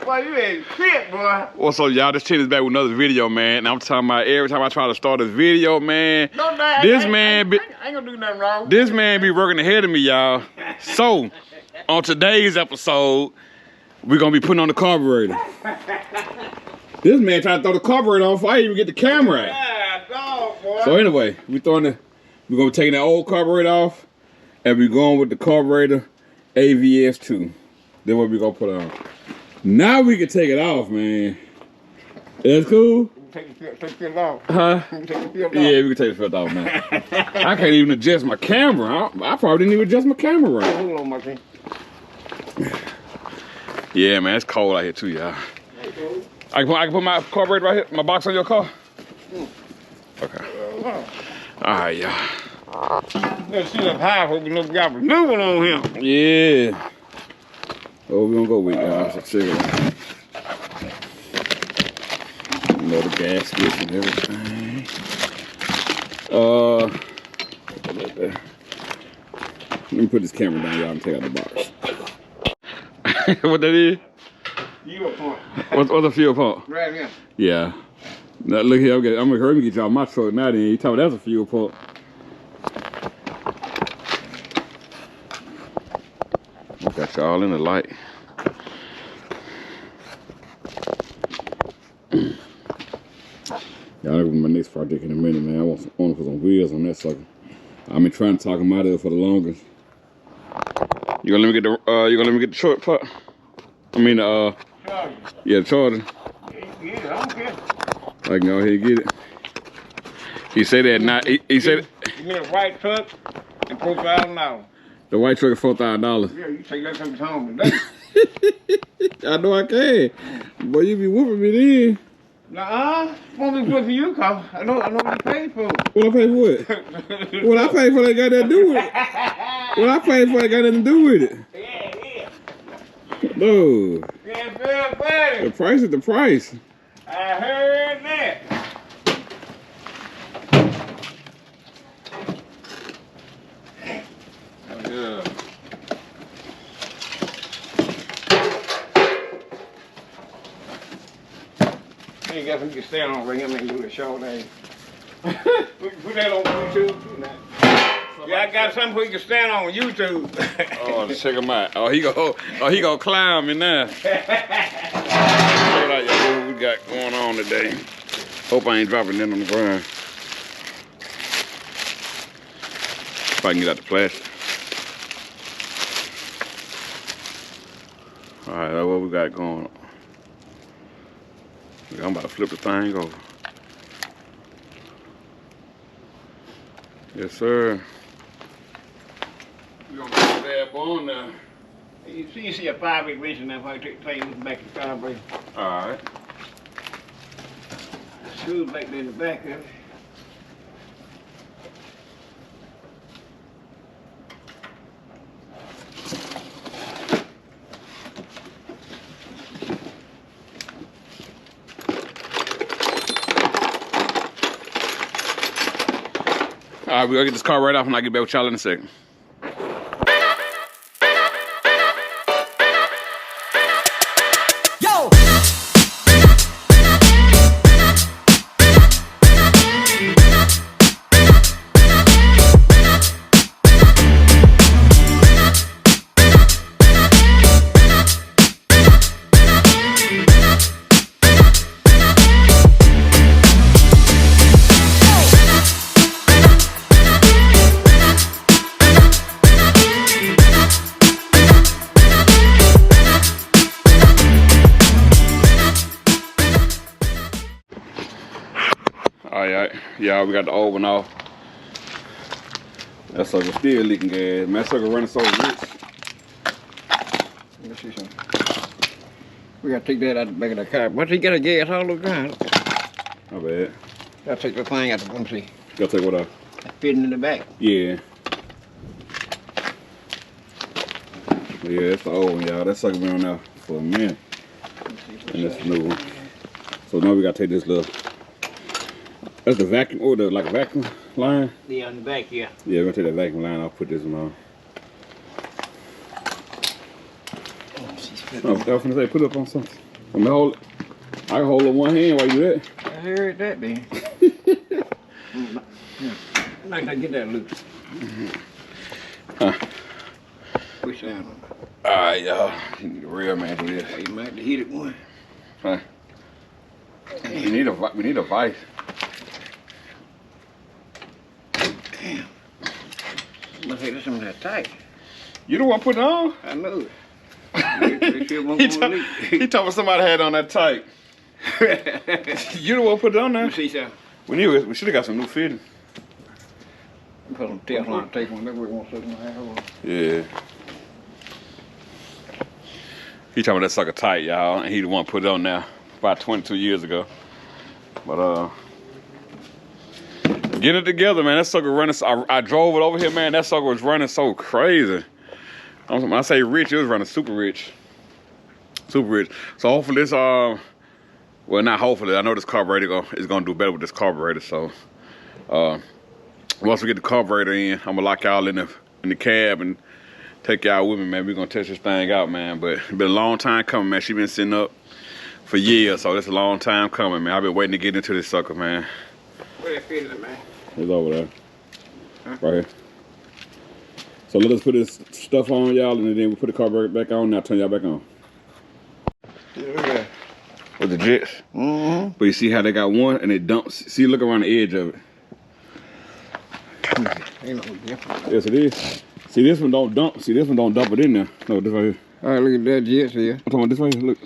boy, you ain't shit, boy. What's up, y'all? This is back with another video, man. And I'm talking about every time I try to start this video, man. No, this man be, I ain't gonna do nothing wrong. This man be working ahead of me, y'all. So, on today's episode, we're gonna be putting on the carburetor. This man trying to throw the carburetor on before I even get the camera out. Yeah, dog, boy. So anyway, we're gonna be taking that old carburetor off, and we're going with the carburetor AVS2. Then what we gonna put on. Now we can take it off, man. That's cool? Take the filter off. Huh? Take the filter off. Yeah, we can take the filter off, man. I can't even adjust my camera. I probably didn't even adjust my camera right. Hold on, Martin. Yeah, man, it's cold out here too, y'all. I can put my carburetor right here, my box on your car? Okay. All right, y'all. Let's see if high hope we look got a new one on him. Yeah. Oh, we gonna go with y'all. So check it out. You know the gaskets and everything. Let me put this camera down, y'all, and take out the box. What that is? Fuel pump. What's the fuel pump? Right here. Yeah. Now look here, I'm gonna hurry and get y'all my truck now. Then you talking about that's a fuel pump. Got y'all in the light. Y'all know my next project in a minute, man. I want to put some wheels on that sucker. I've been trying to talk him out of it for the longest. You gonna let me get the short part? I mean, Charger. yeah, the charger. Yeah, I don't care. I can go ahead and get it. He said that not. He said. You need a white truck and $4,000. The white truck is $4,000. Yeah, you take that to home today. I know I can. Boy, you be whooping me then. Nuh-uh. Won't be good for you, cause I know what you paid for. What I pay for it? What I pay for that got nothing to do with it. What I pay for that got nothing to do with it. Yeah. No. Yeah, buddy. The price is the price. I heard that. Yeah. You ain't got something you can stand on right here and do a show day. Put that on YouTube. Yeah, I got something we can stand on YouTube. Oh, let's check him out. Oh, he gonna clown me now. Check out y'all what we got going on today. Hope I ain't dropping that on the ground. If I can get out the plastic. All right, that's what we got going on. I'm about to flip the thing over. Yes, sir. We're gonna put the bad bone now. You see a 5-week ration now while you take this back to the carburetor. All right. Screws back there in the back of it. All right, we're gonna get this car right off and I'll get back with y'all in a second. Alright, y'all, we got the old one off. That sucker still leaking gas. Man, that sucker running so rich. Let me see something. We gotta take that out the back of the car. But you got a gas all the time. Not bad. Gotta take the thing out the one see. Gotta take what off? Fitting in the back. Yeah. Yeah, that's the old one, y'all. That sucker been on there for a minute. And that's the new one. So now we gotta take this little. That's the vacuum, or the like a vacuum line? Yeah, on the back, yeah. Yeah, we're gonna take that vacuum line. I'll put this one on. Oh, she's I was gonna say, put it up on something. I can hold it one hand while you do that. I heard that then. I like to get that loose. Huh. Push down. Alright, y'all. You need a real man to do this. You might have to hit it one. Huh. We need a vice. Damn. Must say this one that tight. You the one put it on? I know it. He told me somebody had it on that tight. You the one put it on there. You see something? We should have got some new fitting. Put some Teflon tape on that way, won't suck my asshole. Yeah. He told me that sucker tight, y'all, and he the one put it on now about 22 years ago. But get it together, man. That sucker running. I drove it over here, man. That sucker was running so crazy. When I say rich, it was running super rich. Super rich. So hopefully this, well, not hopefully, I know this carburetor is gonna do better with this carburetor. So once we get the carburetor in, I'm gonna lock y'all in the cab and take y'all with me, man. We're gonna test this thing out, man. But it's been a long time coming, man. She been sitting up for years, so it's a long time coming, man. I've been waiting to get into this sucker, man. Where that fit in, man? It's over there. Huh? Right here. So let us put this stuff on, y'all, and then we put the carburetor back on. Now turn y'all back on. Yeah. With the jets. Mm-hmm. But you see how they got one and it dumps. See, look around the edge of it. Ain't no difference. Yes, it is. See, this one don't dump. See, this one don't dump it in there. No, this right here. All right, look at that jets here. I'm talking about this right here. Look.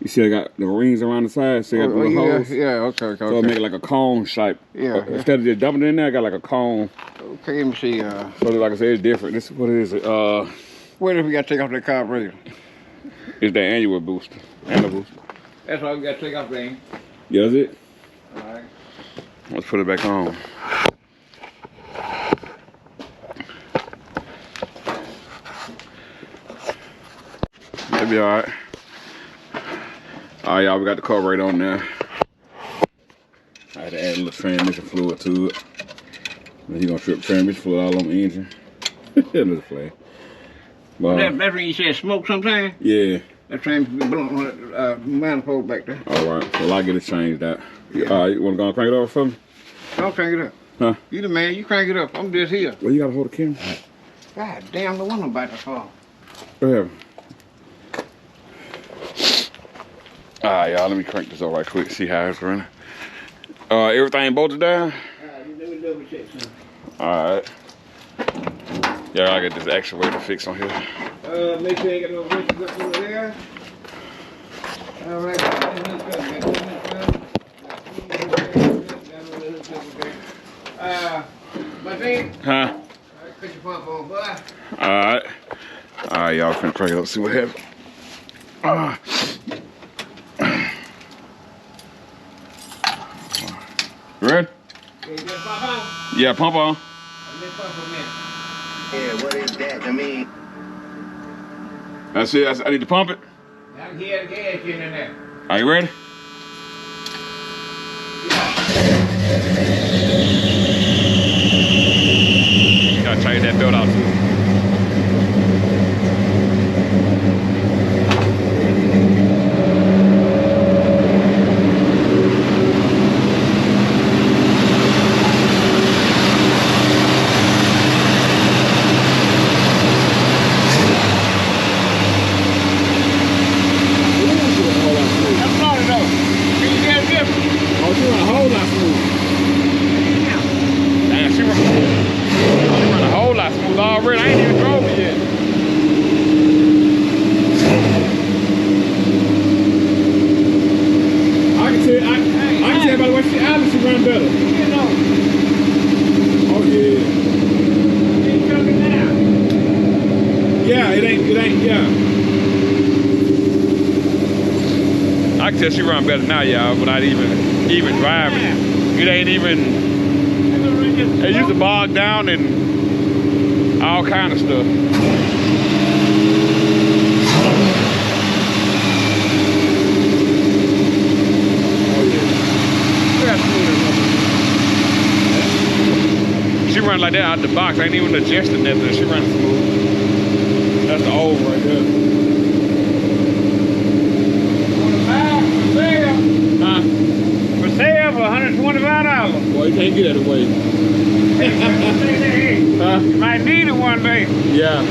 You see, I got the rings around the side. See, I got the little holes. Yeah, okay. So it make it like a cone shape. Yeah. Instead of just dumping it in there, I got like a cone. Okay, let me see. So like I said, it's different. This is what it is. What if we got to take off that carburetor? It's the annual booster. Annual booster. That's all we got to take off there. Yeah, that's it. All right. Let's put it back on. That'll be all right. All right, y'all, we got the carburetor on there. I had to add a little transmission fluid to it. And he's gonna trip transmission fluid all on the engine. Another flag. That's when you said smoke sometime? Yeah. That train be blowing on that manifold back there. All right, so I'll get it changed out. Yeah. All right, you wanna go and crank it over for me? Don't crank it up. Huh? You the man, you crank it up. I'm just here. Well, you gotta hold the camera. God damn, the one about to fall. Go ahead. All right, y'all, let me crank this up right quick, see how it's running. Everything bolted down? Let me double check something. All right. Yeah, I got this actuator fixed on here. Make sure you ain't got no wrenches up over there. All right. My thing? Huh? Put your pump on, boy. All right. All right, y'all finna crank it up, see what happens. Ready? Yeah, pump on. Yeah, what is that to me? That's it. I need to pump it. I can hear the gas in there. Are you ready? You gotta tighten that belt out too. She run better now, y'all, without even driving. It ain't even. It used to bog down and all kind of stuff. She run like that out the box. Ain't even adjusting nothing. She runs smooth. That's the old right there. Huh? Might need it one day. Yeah.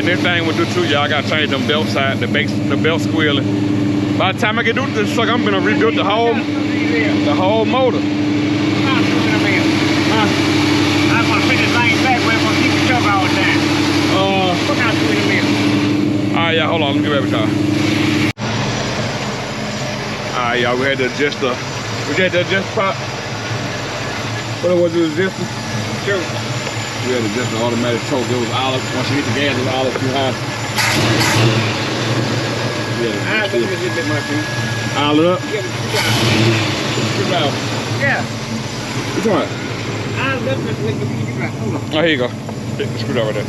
This thing will do too, y'all. I gotta change them belt side, the belt squealing. By the time I get to this sucker, I'm gonna rebuild the whole motor. I'm gonna fix this thing back where I'm gonna keep the cover all the time. What kind of screw in the middle? Alright, y'all, hold on, let me get back with y'all. Alright, y'all, we had to adjust the pop. What was the adjuster? Sure. We had to adjust the automatic choke. It was olive. Once you hit the gas, it was olive too high. I think it's a bit much, man. Olive up. Yeah, but Screw out. yeah. Which one? I love this with the music right. Hold on. Oh, here you go. Yeah, the screwdriver there.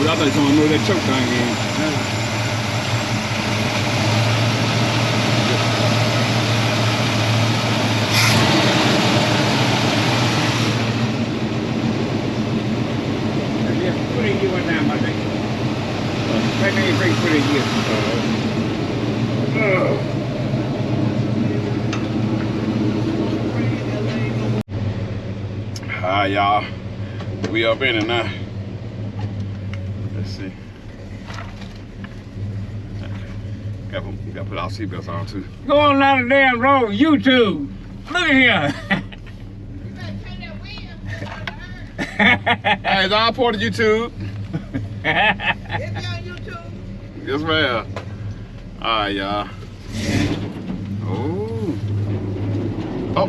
I thought you told me to move that choke thing in. Put in you one time, I think. Right now you bring put in you. Alright, y'all. We up in it now. Let's see. Gotta put our seatbelts on too. Go on down the damn road, YouTube. Look at here. Hey, it's all part of YouTube. It's on YouTube. Yes, ma'am. Alright, y'all. Oh. Oh.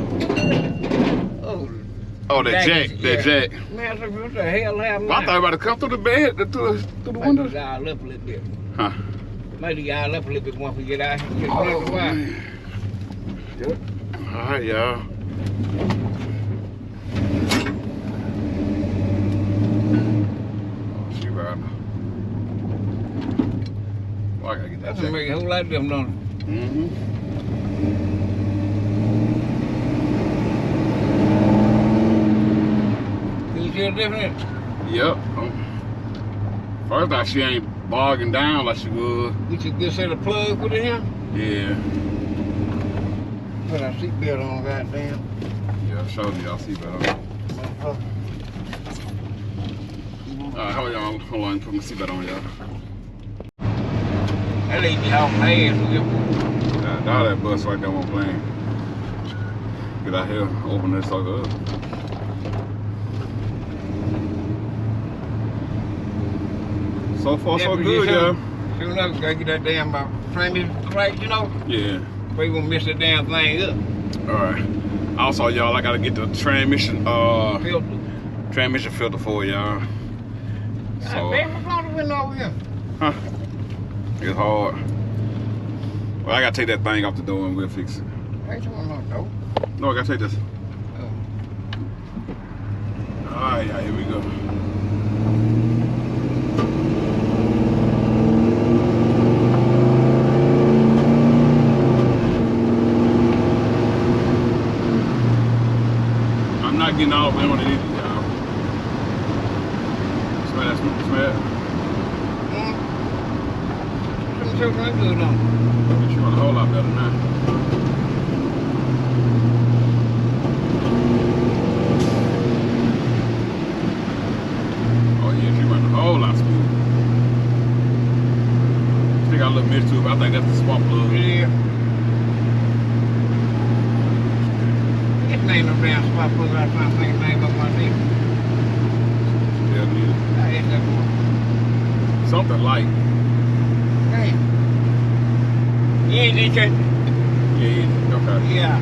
Oh, that jack. That jack. Man, what the hell happened? I thought I was about to come through the bed, through the window. Maybe dial up a little bit. Huh. Maybe dial up a little bit once we get out here. Oh, man. Yep. Alright, y'all. She riding. Well, I gotta get that That's jack. gonna make a whole lot of them, don't it? Mm-hmm. Can you tell the difference? Yep. First off, she ain't bogging down like she would. Get you a good set of plug put in here? Yeah. Put our seatbelt on, goddamn. Yeah, I showed you. I'll see better. Motherfucker. Alright, hold on. Hold on. Put my seatbelt on, y'all. That lady off my ass. Now that bus right there on plane. Get out here, open this sucker up. So far, so good, y'all. Soon enough, gotta get that damn transmission right, you know? Yeah. We won't mess that damn thing up. Alright. Also, y'all, I gotta get the transmission Filter. transmission filter for y'all. God So, damn, what's wrong with the window over here? huh? It's hard. Well, I gotta take that thing off the door and we'll fix it. Ain't you want no dope? No, I gotta take this. Oh. Alright, yeah, here we go. I'm not getting all the way on it either, y'all. Smell that, smell that. Some children good on. But you want a whole lot better now. Oh yeah, she running a whole lot smooth. Still got a little mist to it, but I think that's the spark plug. Yeah. This name no damn spot plug. I was trying to think of the name of my name. Yeah, need I hate that one. it. Something light. Damn. You ain't need that. Yeah, okay. Yeah.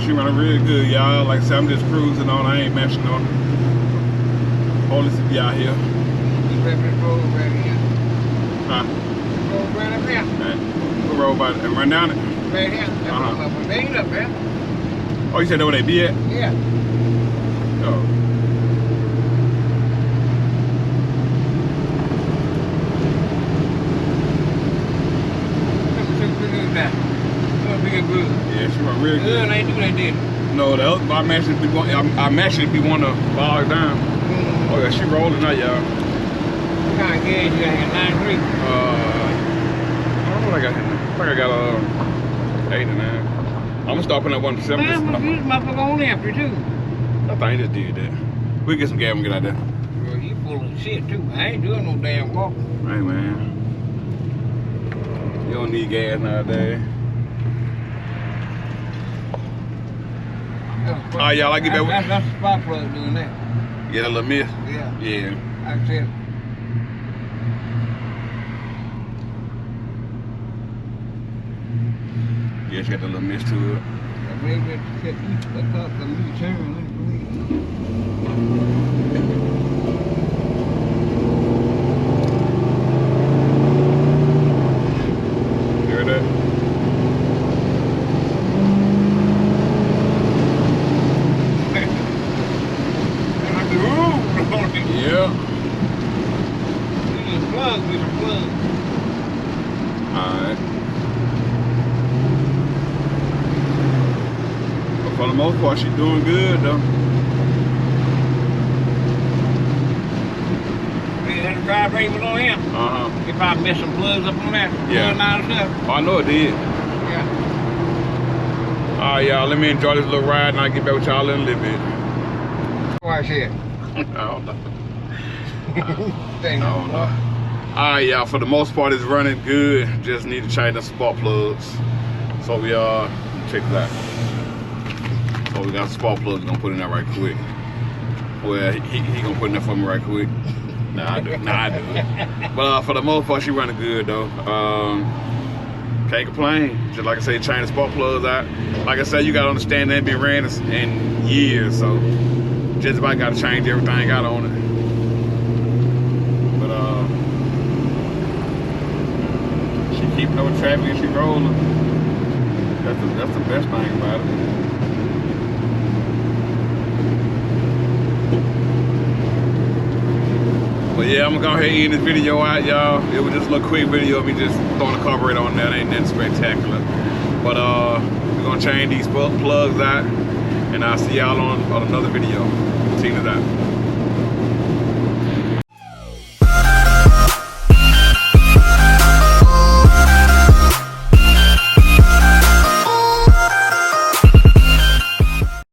she running really good, y'all. Like I said, I'm just cruising on. I ain't messing on. Holy to be out here. You better be roll right here. Huh? Roll right up here. Right. We'll roll by it and run down it. Right here. That's what they ain't up there. Oh, you said that where they be at? Yeah. Oh. Yeah, she run really good. I ain't doing that, did No, the other, I'm actually be one to bog down. Oh yeah, she rolling now, y'all. What kind of gas you got here? 93? I don't know what I got here. I think I got 8 or 9. I'm gonna start putting up 1%. Man, you this motherfucker on empty too. I think I just did that. We get some gas and get out there. Bro, you full of shit too. I ain't doing no damn walk. Hey man. You don't need gas nowadays. Alright, y'all, I get back. That's the spark plug doing that. Get a little miss? Yeah. Yeah. I said. Yeah, she got a little miss to it. Maybe it's a cup of me turn. Hear that? Yeah. Alright. But for the most part, she's doing good though. That drive raven on him. Uh-huh. If I miss some plugs up on that, Yeah. Oh, I know it did. Yeah. Alright, y'all, let me enjoy this little ride and I'll get back with y'all in a little bit. Watch here. I don't know. I don't know. Alright, y'all, for the most part it's running good. Just need to change the spark plugs. So we check that. So we got spark plugs, gonna put in that right quick. Well, he gonna put in that for me right quick. Nah, I do. But for the most part, she running good though. Can't complain. Just like I say, change the spark plugs out. Like I said, you gotta understand that been ran in years, so just about gotta change everything out on it. But she keeping up with traffic and she rolling. That's the best thing about it. But yeah, I'm gonna go ahead and end this video out, y'all. It was just a little quick video of me just throwing the carburetor on there. It ain't nothing spectacular. But we're gonna change these plugs out, and I'll see y'all on another video. Tina's out.